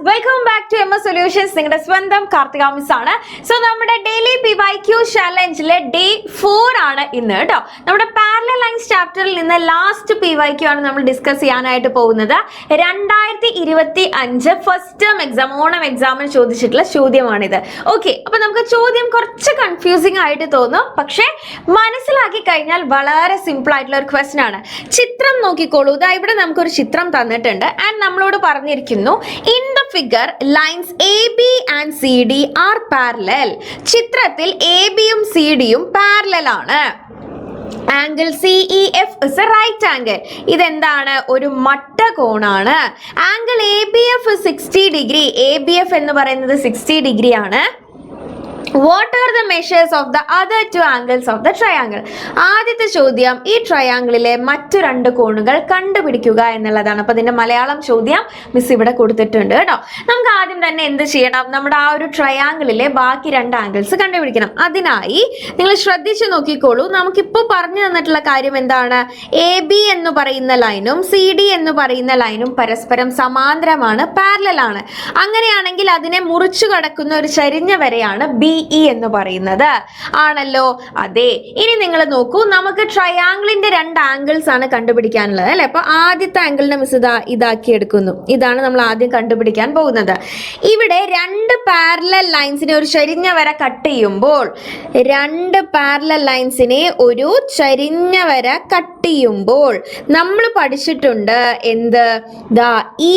Welcome back to MS solutions. നിങ്ങളുടെ സ്വന്തം Karthika miss ആണ്. സോ നമ്മുടെ ഡെയിലി PYQ ചാലഞ്ചിലെ ഡേ 4 ആണ് ഇന്ന് കേട്ടോ. നമ്മുടെ പാരലൽ ലൈൻസ് ചാപ്റ്ററിൽ നിന്ന് ലാസ്റ്റ് PYQ ആണ് നമ്മൾ ഡിസ്കസ് ചെയ്യാനായിട്ട് പോകുന്നത്. 2025 ഫസ്റ്റ് ടേം എക്സാം, ഓണം എക്സാമിന് ചോദിച്ചിട്ടുള്ള ചോദ്യമാണിത്. ഓക്കെ, അപ്പൊ നമുക്ക് ചോദ്യം കുറച്ച് കൺഫ്യൂസിംഗ് ആയിട്ട് തോന്നും, പക്ഷെ മനസ്സിലാക്കി കഴിഞ്ഞാൽ വളരെ സിമ്പിൾ ആയിട്ടുള്ള ഒരു ക്വസ്റ്റ്യൻ ആണ്. ചിത്രം നോക്കിക്കോളൂ. ഇതാ ഇവിടെ നമുക്കൊരു ചിത്രം തന്നിട്ടുണ്ട് ആൻഡ് നമ്മളോട് പറഞ്ഞിരിക്കുന്നു in the figure lines AB and CD are parallel. ചിത്രത്തിൽ AB യും CD യും പാരലൽ ആണ്. Angle CEF is a right angle. ഇതെന്താണ്? ഒരു മട്ടകോണാണ്. Angle ABF 60 degree. ABF എന്ന് പറയുന്നത് 60 ഡിഗ്രി ആണ്. What are the measures of the other two angles of the triangle? ആദ്യത്തെ ചോദ്യം, ഈ ട്രയാങ്കിളിലെ മറ്റു രണ്ട് കോണുകൾ കണ്ടുപിടിക്കുക എന്നുള്ളതാണ്. അപ്പൊ ഇതിന്റെ മലയാളം ചോദ്യം മിസ് ഇവിടെ കൊടുത്തിട്ടുണ്ട് കേട്ടോ. നമുക്ക് ആദ്യം തന്നെ എന്ത് ചെയ്യണം? നമ്മുടെ ആ ഒരു ട്രയാങ്കിളിലെ ബാക്കി രണ്ട് ആംഗിൾസ് കണ്ടുപിടിക്കണം. അതിനായി നിങ്ങൾ ശ്രദ്ധിച്ചു നോക്കിക്കോളൂ. നമുക്കിപ്പോൾ പറഞ്ഞു തന്നിട്ടുള്ള കാര്യം എന്താണ്? AB എന്ന് പറയുന്ന ലൈനും CD എന്ന് പറയുന്ന ലൈനും പരസ്പരം സമാന്തരമാണ്, പാരലൽ ആണ്. അങ്ങനെയാണെങ്കിൽ അതിനെ മുറിച്ചു കടക്കുന്ന ഒരു ചരിഞ്ഞ വരയാണ് BE എന്ന് പറയുന്നത്. ആണല്ലോ? അതെ. ഇനി നിങ്ങൾ നോക്കൂ, നമുക്ക് ട്രയാങ്കിളിന്റെ രണ്ട് ആംഗിൾസ് ആണ് കണ്ടുപിടിക്കാനുള്ളത് അല്ലെ. അപ്പൊ ആദ്യത്തെ ആംഗിളിനെ മിസ് ഇതാക്കി എടുക്കുന്നു. ഇതാണ് നമ്മൾ ആദ്യം കണ്ടുപിടിക്കാൻ പോകുന്നത്. ഇവിടെ രണ്ട് പാരലൽ ലൈൻസിനെ ഒരു ചരിഞ്ഞ വര കട്ട് ചെയ്യുമ്പോൾ, രണ്ട് പാരലൽ ലൈൻസിനെ ഒരു ചരിഞ്ഞ വര കട്ട് ചെയ്യുമ്പോൾ നമ്മൾ പഠിച്ചിട്ടുണ്ട് എന്ത്? ഈ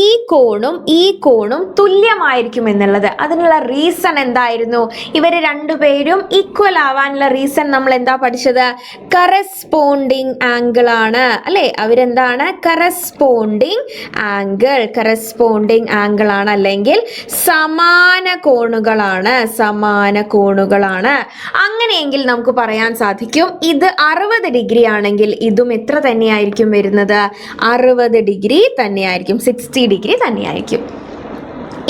കോണും തുല്യമായിരിക്കും എന്നുള്ളത്. അതിനുള്ള റീസൺ എന്തായിരുന്നു? ഇവര് രണ്ടുപേരും ഈക്വൽ ആവാനുള്ള റീസൺ നമ്മൾ എന്താ പഠിച്ചത്? കറസ്പോണ്ടിങ് ആംഗിൾ ആണ് അല്ലെ. അവരെന്താണ്? കറസ്പോണ്ടിങ് ആംഗിൾ ആണ്, അല്ലെങ്കിൽ സമാന കോണുകളാണ്. അങ്ങനെയെങ്കിൽ നമുക്ക് പറയാൻ സാധിക്കും ഇത് 60 ഡിഗ്രി ആണെങ്കിൽ ഇതും എത്ര തന്നെയായിരിക്കും വരുന്നത്? 60 ഡിഗ്രി തന്നെയായിരിക്കും, 60 ഡിഗ്രി തന്നെയായിരിക്കും.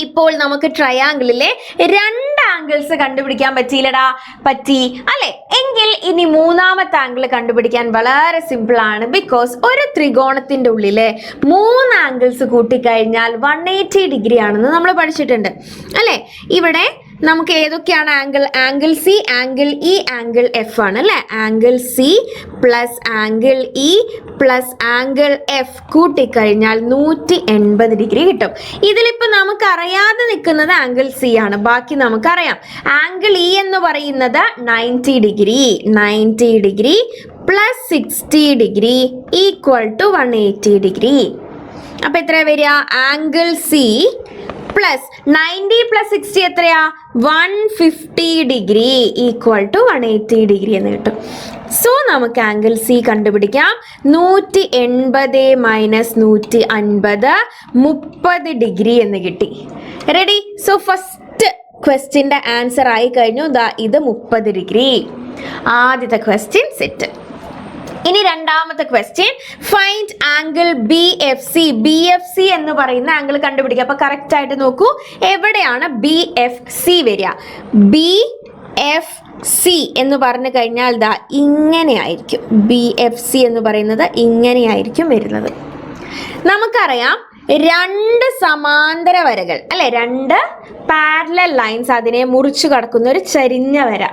ഇപ്പോൾ നമുക്ക് ട്രയാങ്കിളിലെ രണ്ട് ആംഗിൾസ് കണ്ടുപിടിക്കാൻ പറ്റിയില്ലടാ. പറ്റി അല്ലെ. എങ്കിൽ ഇനി മൂന്നാമത്തെ ആംഗിൾ കണ്ടുപിടിക്കാൻ വളരെ സിമ്പിൾ ആണ്. ബിക്കോസ് ഒരു ത്രികോണത്തിന്റെ ഉള്ളിലെ 3 ആംഗിൾസ് കൂട്ടിക്കഴിഞ്ഞാൽ 180 ഡിഗ്രി ആണെന്ന് നമ്മൾ പഠിച്ചിട്ടുണ്ട് അല്ലെ. ഇവിടെ നമുക്ക് ഏതൊക്കെയാണ് angle C, angle E, angle F ആണ് അല്ലെ. Angle C plus angle E plus angle F കൂട്ടിക്കഴിഞ്ഞാൽ 180 degree കിട്ടും. ഇതിലിപ്പോ നമുക്ക് അറിയാതെ നിൽക്കുന്നത് ആംഗിൾ C ആണ്. ബാക്കി നമുക്കറിയാം. ആംഗിൾ E എന്ന് പറയുന്നത് 90 degree plus 60 degree equal to 180 degree. അപ്പൊ എത്ര വരിക? ആംഗിൾ C പ്ലസ് 90 പ്ലസ് 60 എത്രയാ? 150 ഡിഗ്രി ഈക്വൽ ടു 180 ഡിഗ്രി എന്ന് കിട്ടും. സോ നമുക്ക് ആംഗിൾ C കണ്ടുപിടിക്കാം. 180 മൈനസ് 150 30 ഡിഗ്രി എന്ന് കിട്ടി. റെഡി? സോ ഫസ്റ്റ് ക്വസ്റ്റ്യൻ്റെ ആൻസർ ആയി കഴിഞ്ഞു. ഇത് 30 ഡിഗ്രി. ആദ്യത്തെ ക്വസ്റ്റ്യൻ സെറ്റ്. ഇനി രണ്ടാമത്തെ ക്വസ്റ്റ്യൻ, ഫൈൻഡ് ആംഗിൾ BFC എന്ന് പറയുന്ന ആംഗിൾ കണ്ടുപിടിക്കുക. അപ്പൊ കറക്റ്റ് ആയിട്ട് നോക്കൂ, എവിടെയാണ് BFC വരിക? BFC എന്ന് പറഞ്ഞു കഴിഞ്ഞാൽ ഇങ്ങനെ ആയിരിക്കും. BFC എന്ന് പറയുന്നത് ഇങ്ങനെയായിരിക്കും വരുന്നത്. നമുക്കറിയാം രണ്ട് സമാന്തര വരകൾ അല്ലെ, രണ്ട് പാരലൽ ലൈൻസ്, അതിനെ മുറിച്ചു കടക്കുന്ന ഒരു ചരിഞ്ഞ വര.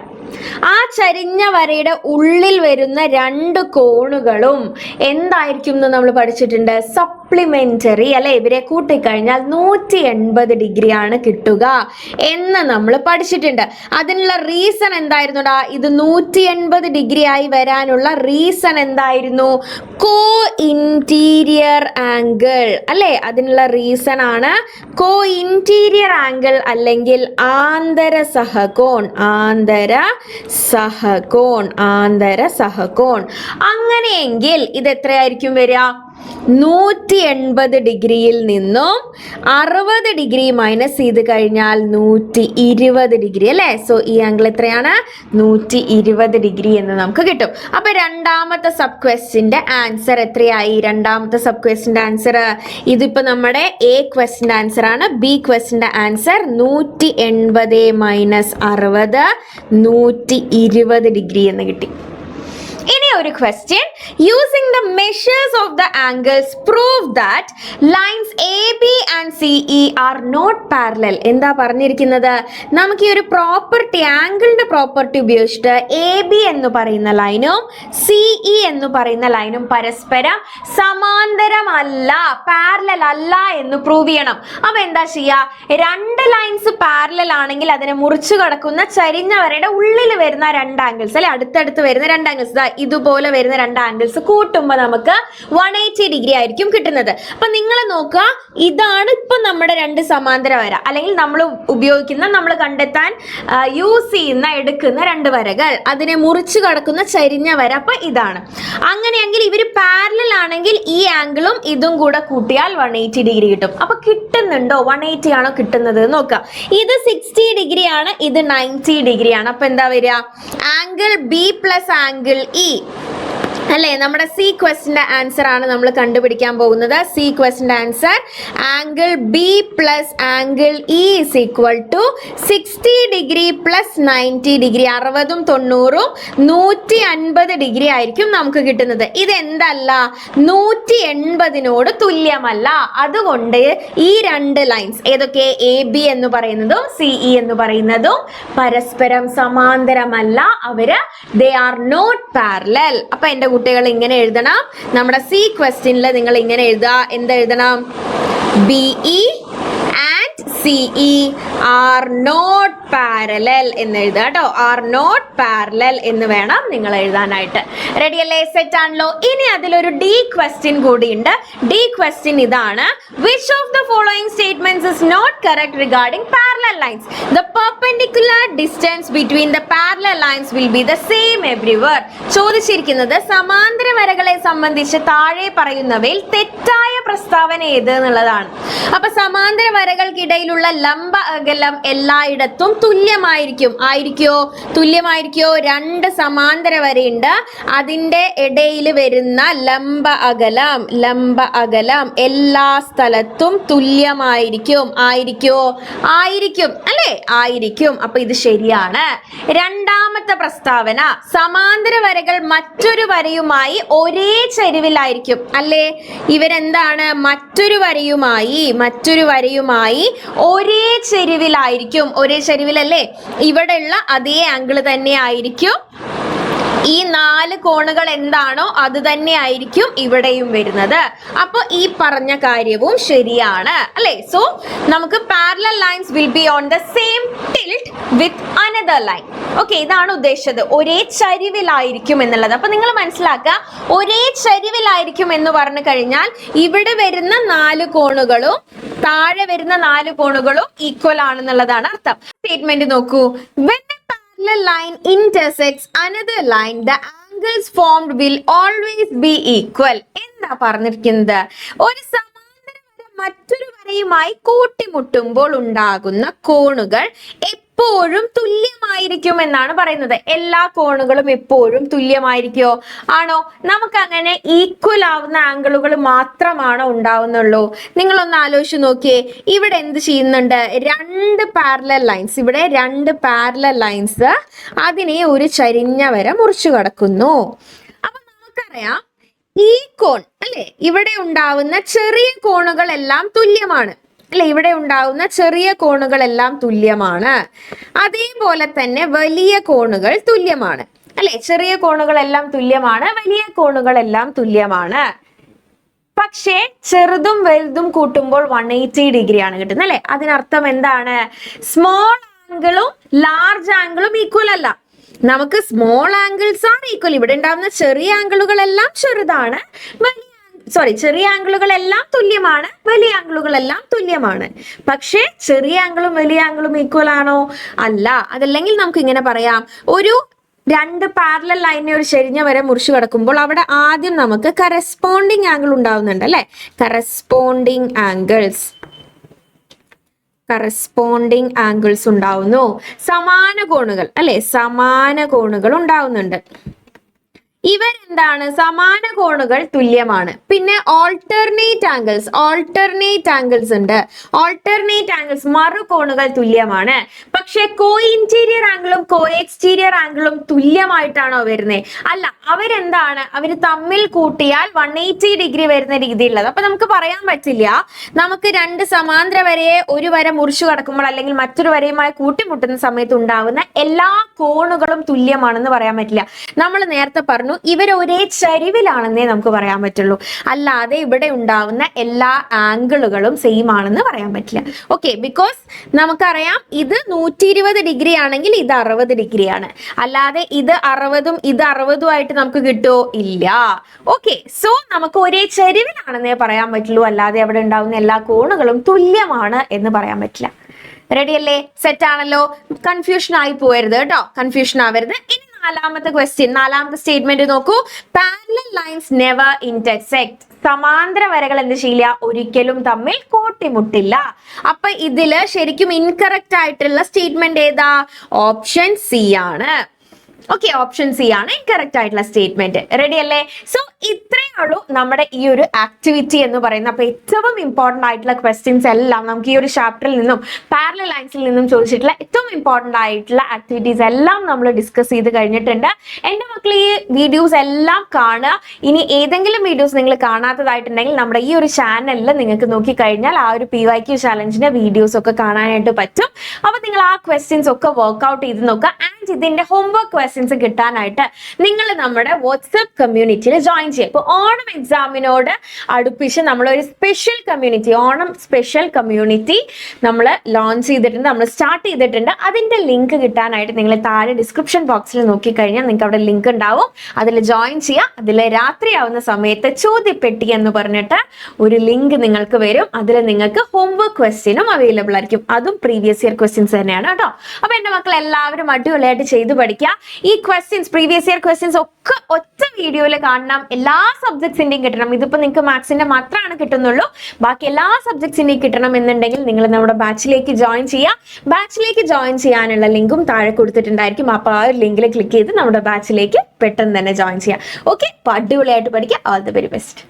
ആ ചരിഞ്ഞ വരയുടെ ഉള്ളിൽ വരുന്ന രണ്ട് കോണുകളും എന്തായിരിക്കും എന്ന് നമ്മൾ പഠിച്ചിട്ടുണ്ട്? സപ്ലിമെന്ററി അല്ലെ. ഇവരെ കൂട്ടിക്കഴിഞ്ഞാൽ 180 ഡിഗ്രി ആണ് കിട്ടുക എന്ന് നമ്മൾ പഠിച്ചിട്ടുണ്ട്. അതിനുള്ള റീസൺ എന്തായിരുന്നുടാ? ഇത് 180 ഡിഗ്രി ആയി വരാനുള്ള റീസൺ എന്തായിരുന്നു? കോ ഇന്റീരിയർ ആംഗിൾ അല്ലെ. അതിനുള്ള റീസൺ ആണ് കോ ഇന്റീരിയർ ആംഗിൾ അല്ലെങ്കിൽ ആന്തര സഹകോൺ. അങ്ങനെയെങ്കിൽ ഇത് എത്രയായിരിക്കും വരിക? 180 ഡിഗ്രിയിൽ നിന്നും 60 ഡിഗ്രി മൈനസ് ചെയ്ത് കഴിഞ്ഞാൽ 120 ഡിഗ്രി അല്ലേ. സോ ഈ ആംഗിൾ എത്രയാണ്? 120 ഡിഗ്രി എന്ന് നമുക്ക് കിട്ടും. അപ്പൊ രണ്ടാമത്തെ സബ് ക്വസ്റ്റിന്റെ ആൻസർ എത്രയായി? രണ്ടാമത്തെ സബ് ക്വസ്റ്റിന്റെ ആൻസർ ഇതിപ്പോ നമ്മുടെ A ക്വസ്റ്റിന്റെ ആൻസർ ആണ്. B ക്വസ്റ്റിന്റെ ആൻസർ 180 മൈനസ് 60 120 ഡിഗ്രി എന്ന് കിട്ടി. ഇനി ഒരു question, using the measures of the angles prove that lines A B and C E are not parallel. എന്താ പറഞ്ഞിരിക്കുന്നത്? നമുക്ക് ഈ ഒരു പ്രോപ്പർട്ടി, ആംഗിളിന്റെ പ്രോപ്പർട്ടി ഉപയോഗിച്ചിട്ട് എ ബി എന്ന് പറയുന്ന ലൈനും സി ഇ എന്ന് പറയുന്ന ലൈനും പരസ്പരം സമാന്തരമല്ല, പാരലൽ അല്ല എന്ന് പ്രൂവ് ചെയ്യണം. അപ്പൊ എന്താ ചെയ്യാ? രണ്ട് ലൈൻസ് പാരലൽ ആണെങ്കിൽ അതിനെ മുറിച്ചു കടക്കുന്ന ചരിഞ്ഞ വരയുടെ ഉള്ളിൽ വരുന്ന രണ്ട് ആംഗിൾസ്, അല്ലെ അടുത്തടുത്ത് വരുന്ന രണ്ട് ആംഗിൾസ്, ഇതുപോലെ വരുന്ന രണ്ട് ആംഗിൾസ് കൂട്ടുമ്പോൾ നമുക്ക് 180 ഡിഗ്രി ആയിരിക്കും കിട്ടുന്നത്. അപ്പൊ നിങ്ങൾ നോക്കുക, ഇതാണ് ഇപ്പൊ നമ്മുടെ രണ്ട് സമാന്തര വര, അല്ലെങ്കിൽ നമ്മൾ ഉപയോഗിക്കുന്ന, നമ്മൾ കണ്ടെത്താൻ യൂസ് ചെയ്യുന്ന, എടുക്കുന്ന രണ്ട് വരകൾ, അതിനെ മുറിച്ചു കടക്കുന്ന ചരിഞ്ഞ വര. അപ്പൊ ഇതാണ്. അങ്ങനെയെങ്കിൽ ഇവര് പാരലൽ ആണെങ്കിൽ ഈ ആംഗിളും ഇതും കൂടെ കൂട്ടിയാൽ 180 ഡിഗ്രി കിട്ടും. അപ്പൊ കിട്ടുന്നുണ്ടോ? 180 ആണോ കിട്ടുന്നത് നോക്കാം. ഇത് 60 ഡിഗ്രി ആണ്, ഇത് 90 ഡിഗ്രി ആണ്. അപ്പൊ എന്താ വരിക? Angle B plus angle E, അല്ലേ? നമ്മുടെ സി ക്വസ്റ്റിന്റെ ആൻസർ ആണ് നമ്മൾ കണ്ടുപിടിക്കാൻ പോകുന്നത്. സി ക്വസ്റ്റിന്റെ answer angle B plus angle E is equal to 60 degree plus 90 degree. 60ഉം 90ഉം 150 ഡിഗ്രി ആയിരിക്കും നമുക്ക് കിട്ടുന്നത്. ഇത് എന്തല്ല? 180നോട് തുല്യമല്ല. അതുകൊണ്ട് ഈ രണ്ട് ലൈൻസ്, ഏതൊക്കെ? എ ബി എന്ന് പറയുന്നതും സി ഇ എന്ന് പറയുന്നതും പരസ്പരം സമാന്തരമല്ല. അവര് ദേ ആർ നോട്ട് പാരലൽ. അപ്പൊ എന്റെ കുട്ടികൾ ഇങ്ങനെ എഴുതണം. നമ്മുടെ സി ക്വസ്റ്റ്യനിൽ നിങ്ങൾ ഇങ്ങനെ എഴുതുക. എന്തെഴുതണം? BE and CE are not parallel എന്ന് എഴുതുക കേട്ടോ. ആർ നോട്ട് പാരലൽ എന്ന് വേണം നിങ്ങൾ എഴുതാനായിട്ട്. റെഡി അല്ലേ? സെറ്റ് ആണല്ലോ. ഇനി അതിലൊരു ഡി ക്വസ്റ്റ്യൻ കൂടിയുണ്ട്. ഡി ക്വസ്റ്റ്യൻ ഇതാണ്: which of the following statements is not correct regarding parallel lines? The perpendicular distance between the parallel lines will be the same everywhere. ചോദിച്ചിരിക്കുന്നത് സമാന്തര വരകളെ സംബന്ധിച്ച് താഴെ പറയുന്നവയിൽ തെറ്റായ പ്രസ്താവന ഏത് എന്നുള്ളതാണ്. അപ്പൊ സമാന്തര വരകൾക്കിടയിലുള്ള ലംബ അകലം എല്ലായിടത്തും തുല്യമായിരിക്കും. തുല്യമായിരിക്കോ? രണ്ട് സമാന്തര വരയുണ്ട്, അതിന്റെ ഇടയിൽ വരുന്ന ലംബ അകലം എല്ലാ സ്ഥലത്തും തുല്യമായിരിക്കും. ആയിരിക്കും അല്ലേ? ആയിരിക്കും. അപ്പൊ ഇത് ശരിയാണ്. രണ്ടാമത്തെ പ്രസ്താവന, സമാന്തര വരകൾ മറ്റൊരു വരയുമായി ഒരേ ചരിവിലായിരിക്കും. അല്ലേ? ഇവരെന്താണ്? മറ്റൊരു വരയുമായി ഒരേ ചരിവിലായിരിക്കും. ഒരേ ചരിവിലല്ലേ? ഇവിടെയുള്ള അതേ ആംഗിൾ തന്നെ ആയിരിക്കും. ഈ 4 കോണുകൾ എന്താണോ അത് തന്നെ ആയിരിക്കും ഇവിടെയും വരുന്നത്. അപ്പൊ ഈ പറഞ്ഞ കാര്യവും ശരിയാണ് അല്ലേ? സോ നമുക്ക് parallel lines will be on the same tilt with another line. Okay, ഇതാണ് ഉദ്ദേശിച്ചത്. ഒരേ ചരിവിലായിരിക്കും എന്നുള്ളത്. അപ്പൊ നിങ്ങൾ മനസ്സിലാക്കുക, ഒരേ ചരിവിലായിരിക്കും എന്ന് പറഞ്ഞു കഴിഞ്ഞാൽ ഇവിടെ വരുന്ന 4 കോണുകളും താഴെ വരുന്ന 4 കോണുകളും ഈക്വൽ ആണെന്നുള്ളതാണ് അർത്ഥം. സ്റ്റേറ്റ്മെന്റ് നോക്കൂ. When a parallel line intersects another line, the angles formed will always be equal. എന്താ പറഞ്ഞിരിക്കുന്നത്? ഒരു സമാന്തര വര മറ്റൊരു വരയുമായി കൂട്ടിമുട്ടുമ്പോൾ ഉണ്ടാകുന്ന കോണുകൾ എപ്പോഴും തുല്യമായിരിക്കും എന്നാണ് പറയുന്നത്. എല്ലാ കോണുകളും എപ്പോഴും തുല്യമായിരിക്കോ? ആണോ? നമുക്ക് അങ്ങനെ ഈക്വൽ ആവുന്ന ആംഗിളുകൾ മാത്രമാണോ ഉണ്ടാവുന്നുള്ളൂ? നിങ്ങളൊന്ന് ആലോചിച്ച് നോക്കിയേ. ഇവിടെ എന്ത് ചെയ്യുന്നുണ്ട്? രണ്ട് പാരലൽ ലൈൻസ് അതിനെ ഒരു ചരിഞ്ഞ വര മുറിച്ചു കടക്കുന്നു. അപ്പൊ നമുക്കറിയാം ഈ കോൺ അല്ലെ, ഇവിടെ ഉണ്ടാവുന്ന ചെറിയ കോണുകളെല്ലാം തുല്യമാണ് അല്ലെ? ഇവിടെ ഉണ്ടാവുന്ന ചെറിയ കോണുകളെല്ലാം തുല്യമാണ്. അതേപോലെ തന്നെ വലിയ കോണുകൾ തുല്യമാണ് അല്ലെ? ചെറിയ കോണുകളെല്ലാം തുല്യമാണ്, വലിയ കോണുകളെല്ലാം തുല്യമാണ്. പക്ഷേ ചെറുതും വലുതും കൂട്ടുമ്പോൾ 180 ഡിഗ്രി ആണ് കിട്ടുന്നത് അല്ലെ? അതിനർത്ഥം എന്താണ്? സ്മോൾ ആംഗിളും ലാർജ് ആംഗിളും ഈക്വൽ അല്ല. നമുക്ക് സ്മോൾ ആംഗിൾസ് ആണ് ഈക്വൽ. ഇവിടെ ഉണ്ടാവുന്ന ചെറിയ ആംഗിളുകളെല്ലാം ചെറുതാണ്, ചെറിയ ആംഗിളുകളെല്ലാം തുല്യമാണ്, വലിയ ആംഗിളുകളെല്ലാം തുല്യമാണ്. പക്ഷേ ചെറിയ ആംഗിളും വലിയ ആംഗിളും ഈക്വൽ ആണോ? അല്ല. അതല്ലെങ്കിൽ നമുക്ക് ഇങ്ങനെ പറയാം, ഒരു രണ്ട് പാരലൽ ലൈനെ ഒരു ചെരിഞ്ഞ വര മുറിച്ചു കിടക്കുമ്പോൾ അവിടെ ആദ്യം നമുക്ക് കറസ്പോണ്ടിങ് ആംഗിൾ ഉണ്ടാവുന്നുണ്ട് അല്ലെ? കറസ്പോണ്ടിങ് ആംഗിൾസ് ഉണ്ടാവുന്നു. സമാന കോണുകൾ അല്ലെ? സമാന കോണുകൾ ഉണ്ടാവുന്നുണ്ട്. ഇവരെന്താണ്? സമാന കോണുകൾ തുല്യമാണ്. പിന്നെ ഓൾട്ടർനേറ്റ് ആംഗിൾസ് ഉണ്ട്. ഓൾട്ടർനേറ്റ് ആംഗിൾസ് മറുകോണുകൾ തുല്യമാണ്. പക്ഷെ കോ ഇന്റീരിയർ ആംഗിളും കോ എക്സ്റ്റീരിയർ ആംഗിളും തുല്യമായിട്ടാണോ വരുന്നത്? അല്ല, അവരെന്താണ്? അവർ തമ്മിൽ കൂട്ടിയാൽ 180 ഡിഗ്രി വരുന്ന രീതിയിലുള്ളത്. അപ്പൊ നമുക്ക് പറയാൻ പറ്റില്ല നമുക്ക് രണ്ട് സമാന്തര വരയെ ഒരു വര മുറിച്ചു കടക്കുമ്പോൾ അല്ലെങ്കിൽ മറ്റൊരു വരയുമായി കൂട്ടിമുട്ടുന്ന സമയത്ത് ഉണ്ടാവുന്ന എല്ലാ കോണുകളും തുല്യമാണെന്ന് പറയാൻ പറ്റില്ല. നമ്മൾ നേരത്തെ പറഞ്ഞു ഇവർ ഒരേ ചരിവിലാണെന്നേ നമുക്ക് പറയാൻ പറ്റുള്ളൂ. അല്ലാതെ ഇവിടെ ഉണ്ടാവുന്ന എല്ലാ ആംഗിളുകളും സെയിം ആണെന്ന് പറയാൻ പറ്റില്ല. ഓക്കെ, ബിക്കോസ് നമുക്കറിയാം ഇത് 120 ഡിഗ്രി ആണെങ്കിൽ ഇത് 60 ഡിഗ്രിയാണ്. അല്ലാതെ ഇത് 60ഉം ഇത് 60ഉം ആയിട്ട് നമുക്ക് കിട്ടുമോ? ഇല്ല. ഓക്കെ, സോ നമുക്ക് ഒരേ ചരിവിലാണെന്നേ പറയാൻ പറ്റുള്ളൂ. അല്ലാതെ അവിടെ ഉണ്ടാവുന്ന എല്ലാ കോണുകളും തുല്യമാണ് എന്ന് പറയാൻ പറ്റില്ല. റെഡി അല്ലേ? സെറ്റ് ആണല്ലോ? കൺഫ്യൂഷൻ ആയി പോയരുത് കേട്ടോ, കൺഫ്യൂഷൻ ആവരുത്. ഇനി നാലാമത്തെ ക്വസ്റ്റ്യൻ, നാലാമത്തെ സ്റ്റേറ്റ്മെന്റ് നോക്കൂ. Parallel lines never intersect. സമാന്തര വരകൾ എന്ത് ചെയ്യില്ല? ഒരിക്കലും തമ്മിൽ കൂട്ടിമുട്ടില്ല. അപ്പൊ ഇതില് ശരിക്കും ഇൻകറക്റ്റ് ആയിട്ടുള്ള സ്റ്റേറ്റ്മെന്റ് ഏതാ? ഓപ്ഷൻ സി ആണ്. ഓക്കെ, ഓപ്ഷൻ സി ആണ് ഇൻകറക്റ്റ് ആയിട്ടുള്ള സ്റ്റേറ്റ്മെന്റ്. റെഡി അല്ലേ? സോ ഇത്രയേ ഉള്ളൂ നമ്മുടെ ഈ ഒരു ആക്ടിവിറ്റി എന്ന് പറയുന്നത്. അപ്പൊ ഏറ്റവും ഇമ്പോർട്ടന്റ് ആയിട്ടുള്ള ക്വസ്റ്റ്യൻസ് എല്ലാം നമുക്ക് ഈ ഒരു ചാപ്റ്ററിൽ നിന്നും പാരലൽ ലൈൻസിൽ നിന്നും ചോദിച്ചിട്ടുള്ള ഏറ്റവും ഇമ്പോർട്ടന്റ് ആയിട്ടുള്ള ആക്ടിവിറ്റീസ് എല്ലാം നമ്മൾ ഡിസ്കസ് ചെയ്ത് കഴിഞ്ഞിട്ടുണ്ട്. എന്റെ മക്കൾ ഈ വീഡിയോസ് എല്ലാം കാണുക. ഇനി ഏതെങ്കിലും വീഡിയോസ് നിങ്ങൾ കാണാത്തതായിട്ടുണ്ടെങ്കിൽ നമ്മുടെ ഈ ഒരു ചാനലിൽ നിങ്ങൾക്ക് നോക്കിക്കഴിഞ്ഞാൽ ആ ഒരു PYQ ചാലഞ്ചിന്റെ വീഡിയോസ് ഒക്കെ കാണാനായിട്ട് പറ്റും. അപ്പൊ നിങ്ങൾ ആ ക്വസ്റ്റ്യൻസ് ഒക്കെ വർക്ക്ഔട്ട് ചെയ്ത് നോക്കുക. ആൻഡ് ഇതിന്റെ ഹോംവർക്ക് ക്വസ്റ്റ്യൻസ് കിട്ടാനായിട്ട് നിങ്ങൾ നമ്മുടെ വാട്സ്ആപ്പ് കമ്മ്യൂണിറ്റിയിൽ ജോയിൻ ചെയ്യുക. ഇപ്പൊ ഓണം എക്സാമിനോട് അടുപ്പിച്ച് നമ്മളൊരു special community, Onam special community നമ്മൾ ലോഞ്ച് ചെയ്തിട്ടുണ്ട്, നമ്മൾ സ്റ്റാർട്ട് ചെയ്തിട്ടുണ്ട്. അതിന്റെ ലിങ്ക് കിട്ടാനായിട്ട് നിങ്ങൾ താഴെ ഡിസ്ക്രിപ്ഷൻ ബോക്സിൽ നോക്കിക്കഴിഞ്ഞാൽ നിങ്ങൾക്ക് അവിടെ ലിങ്ക് ഉണ്ടാവും. അതിൽ ജോയിൻ ചെയ്യുക. അതിൽ രാത്രിയാവുന്ന സമയത്ത് ചോദ്യപ്പെട്ടി എന്ന് പറഞ്ഞിട്ട് ഒരു ലിങ്ക് നിങ്ങൾക്ക് വരും. അതിൽ നിങ്ങൾക്ക് ഹോംവർക്ക് ക്വസ്റ്റ്യനും അവൈലബിൾ ആയിരിക്കും. അതും പ്രീവിയസ് ഇയർ ക്വസ്റ്റ്യൻസ് തന്നെയാണ് കേട്ടോ. അപ്പൊ എന്റെ മക്കൾ എല്ലാവരും അടിപൊളിയായിട്ട് ചെയ്തു പഠിക്കുക. ഈ ക്വസ്റ്റ്യൻസ്, പ്രീവിയസ് ഇയർ ക്വസ്റ്റ്യൻസ് ഒക്കെ ഒറ്റ വീഡിയോയിൽ കാണണം. എല്ലാ സബ്ജക്ട്സിന്റെയും കിട്ടണം. ഇതിപ്പോ നിങ്ങൾക്ക് മാത്സിന്റെ മാത്രമാണ് കിട്ടുന്നുള്ളൂ. ബാക്കി എല്ലാ സബ്ജക്ട്സിന്റെയും കിട്ടണം എന്നുണ്ടെങ്കിൽ നിങ്ങൾ നമ്മുടെ ബാച്ചിലേക്ക് ജോയിൻ ചെയ്യുക. ബാച്ചിലേക്ക് ജോയിൻ ചെയ്യാനുള്ള ലിങ്കും താഴെ കൊടുത്തിട്ടുണ്ടായിരിക്കും. അപ്പൊ ആ ഒരു ലിങ്കിൽ ക്ലിക്ക് ചെയ്ത് നമ്മുടെ ബാച്ചിലേക്ക് പെട്ടെന്ന് തന്നെ ജോയിൻ ചെയ്യാം. ഓക്കെ, അടിപൊളിയായിട്ട് പഠിക്കുക. All the very best.